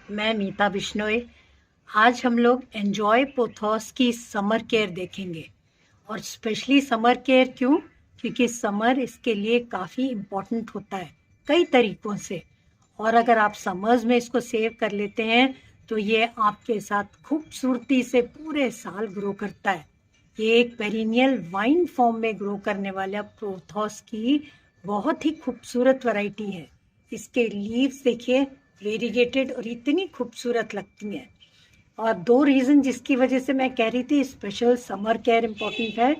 मैं मीता बिश्नोई। आज हम लोग एंजॉय पोथोस की समर केयर देखेंगे। और स्पेशली समर केयर क्यों? क्योंकि समर इसके लिए काफ़ी इम्पोर्टेंट होता है कई तरीक़ों से। और अगर आप समर्स में इसको सेव कर लेते हैं तो ये आपके साथ खूबसूरती से पूरे साल ग्रो करता है। ये एक पेरिनियल वाइन फॉर्म में ग्रो करने वाला पोथोस की बहुत ही खूबसूरत वैरायटी है। इसके लीव्स देखिए, वेरीगेटेड और इतनी खूबसूरत लगती हैं। और दो रीज़न जिसकी वजह से मैं कह रही थी स्पेशल समर केयर इम्पोर्टेंट है,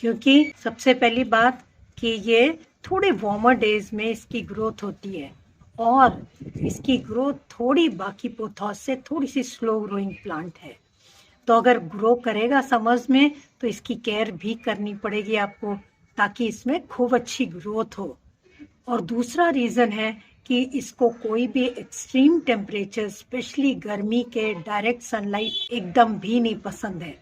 क्योंकि सबसे पहली बात कि ये थोड़े वार्मर डेज में इसकी ग्रोथ होती है और इसकी ग्रोथ थोड़ी बाकी पोथोस से थोड़ी सी स्लो ग्रोइंग प्लांट है। तो अगर ग्रो करेगा समर्स में तो इसकी केयर भी करनी पड़ेगी आपको, ताकि इसमें खूब अच्छी ग्रोथ हो। और दूसरा रीज़न है कि इसको कोई भी एक्सट्रीम टेम्परेचर, स्पेशली गर्मी के डायरेक्ट सनलाइट एकदम भी नहीं पसंद है।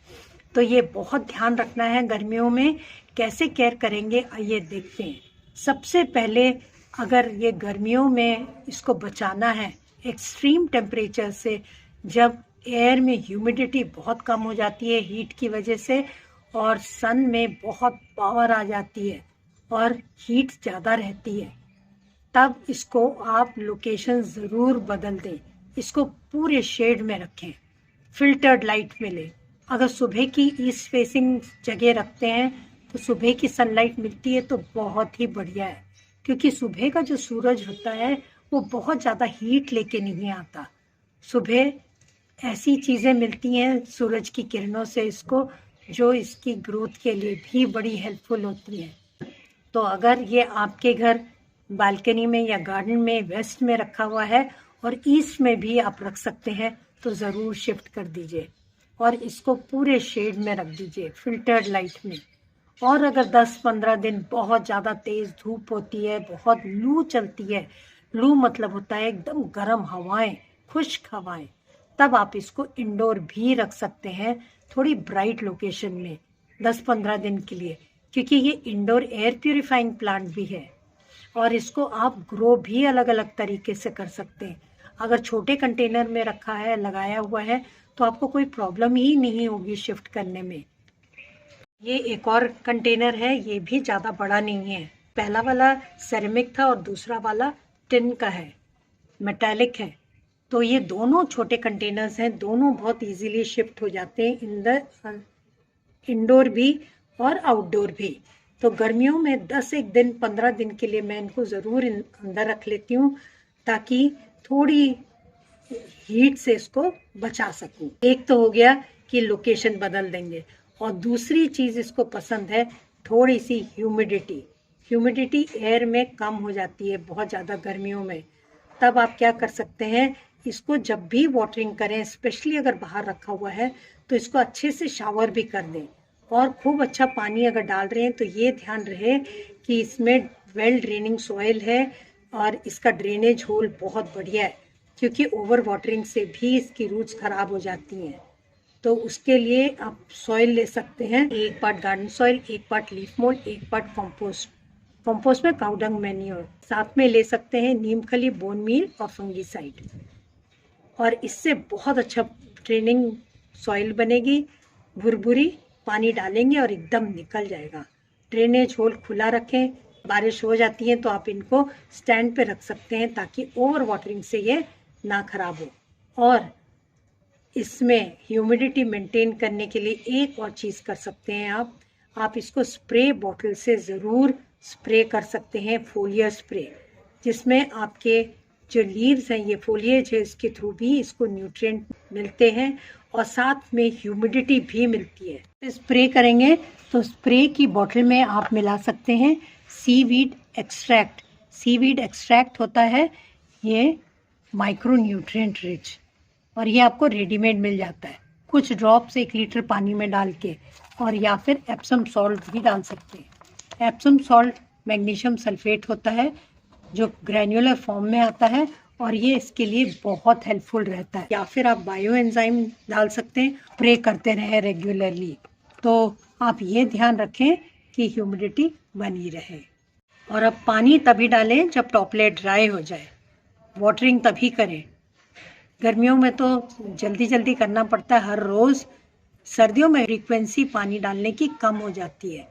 तो ये बहुत ध्यान रखना है गर्मियों में। कैसे केयर करेंगे आइए देखते हैं। सबसे पहले अगर ये गर्मियों में इसको बचाना है एक्सट्रीम टेम्परेचर से, जब एयर में ह्यूमिडिटी बहुत कम हो जाती है हीट की वजह से और सन में बहुत पावर आ जाती है और हीट ज़्यादा रहती है, तब इसको आप लोकेशन ज़रूर बदल दें। इसको पूरे शेड में रखें, फिल्टर्ड लाइट में लें। अगर सुबह की ईस्ट फेसिंग जगह रखते हैं तो सुबह की सनलाइट मिलती है तो बहुत ही बढ़िया है, क्योंकि सुबह का जो सूरज होता है वो बहुत ज़्यादा हीट लेके नहीं आता। सुबह ऐसी चीज़ें मिलती हैं सूरज की किरणों से इसको, जो इसकी ग्रोथ के लिए भी बड़ी हेल्पफुल होती हैं। तो अगर ये आपके घर बालकनी में या गार्डन में वेस्ट में रखा हुआ है और ईस्ट में भी आप रख सकते हैं तो ज़रूर शिफ्ट कर दीजिए और इसको पूरे शेड में रख दीजिए, फिल्टर्ड लाइट में। और अगर 10-15 दिन बहुत ज़्यादा तेज़ धूप होती है, बहुत लू चलती है, लू मतलब होता है एकदम गर्म हवाएं, खुश्क हवाएं, तब आप इसको इंडोर भी रख सकते हैं थोड़ी ब्राइट लोकेशन में 10-15 दिन के लिए, क्योंकि ये इंडोर एयर प्यूरिफाइंग प्लांट भी है। और इसको आप ग्रो भी अलग अलग तरीके से कर सकते हैं। अगर छोटे कंटेनर में रखा है, लगाया हुआ है, तो आपको कोई प्रॉब्लम ही नहीं होगी शिफ्ट करने में। ये एक और कंटेनर है, ये भी ज़्यादा बड़ा नहीं है। पहला वाला सेरेमिक था और दूसरा वाला टिन का है, मेटालिक है। तो ये दोनों छोटे कंटेनर्स हैं, दोनों बहुत इजीली शिफ्ट हो जाते हैं इंडोर भी और आउटडोर भी। तो गर्मियों में 10 15 दिन के लिए मैं इनको ज़रूर अंदर रख लेती हूँ, ताकि थोड़ी हीट से इसको बचा सकूँ। एक तो हो गया कि लोकेशन बदल देंगे, और दूसरी चीज़ इसको पसंद है थोड़ी सी ह्यूमिडिटी। ह्यूमिडिटी एयर में कम हो जाती है बहुत ज़्यादा गर्मियों में। तब आप क्या कर सकते हैं, इसको जब भी वाटरिंग करें, स्पेशली अगर बाहर रखा हुआ है, तो इसको अच्छे से शावर भी कर दें। और खूब अच्छा पानी अगर डाल रहे हैं तो ये ध्यान रहे कि इसमें वेल ड्रेनिंग सॉइल है और इसका ड्रेनेज होल बहुत बढ़िया है, क्योंकि ओवर वाटरिंग से भी इसकी रूट्स खराब हो जाती हैं। तो उसके लिए आप सॉइल ले सकते हैं, 1 part garden soil, 1 part leaf mould, 1 part compost. Compost में काउडंग मैन्योर, साथ में ले सकते हैं नीम खली, बोन मील और फंगीसाइड। और इससे बहुत अच्छा ट्रेनिंग सॉइल बनेगी, भुरभुरी पानी डालेंगे और एकदम निकल जाएगा। ड्रेनेज होल खुला रखें, बारिश हो जाती है तो आप इनको स्टैंड पे रख सकते हैं, ताकि ओवर वाटरिंग से ये ना खराब हो। और इसमें ह्यूमिडिटी मेंटेन करने के लिए एक और चीज़ कर सकते हैं आप इसको स्प्रे बॉटल से ज़रूर स्प्रे कर सकते हैं, फोलियर स्प्रे, जिसमें आपके जो लीव्स हैं, ये फोलिएज है, इसके थ्रू भी इसको न्यूट्रिएंट मिलते हैं और साथ में ह्यूमिडिटी भी मिलती है। स्प्रे करेंगे तो स्प्रे की बॉटल में आप मिला सकते हैं सीवीड एक्सट्रैक्ट। सीवीड एक्सट्रैक्ट होता है ये माइक्रो न्यूट्रिएंट रिच, और ये आपको रेडीमेड मिल जाता है। कुछ ड्रॉप्स 1 लीटर पानी में डाल के, और या फिर एप्सम सॉल्ट भी डाल सकते हैं। एप्सम सॉल्ट मैग्नीशियम सल्फेट होता है जो ग्रैन्युलर फॉर्म में आता है, और ये इसके लिए बहुत हेल्पफुल रहता है। या फिर आप बायो एंजाइम डाल सकते हैं, स्प्रे करते रहे रेगुलरली। तो आप ये ध्यान रखें कि ह्यूमिडिटी बनी रहे। और अब पानी तभी डालें जब टॉपलेट ड्राई हो जाए, वाटरिंग तभी करें। गर्मियों में तो जल्दी जल्दी करना पड़ता है हर रोज़, सर्दियों में फ्रीक्वेंसी पानी डालने की कम हो जाती है,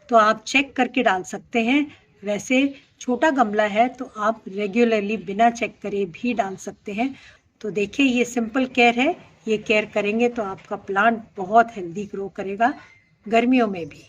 तो आप चेक करके डाल सकते हैं। वैसे छोटा गमला है तो आप रेगुलरली बिना चेक करे भी डाल सकते हैं। तो देखिए ये सिंपल केयर है, ये केयर करेंगे तो आपका प्लांट बहुत हेल्दी ग्रो करेगा गर्मियों में भी।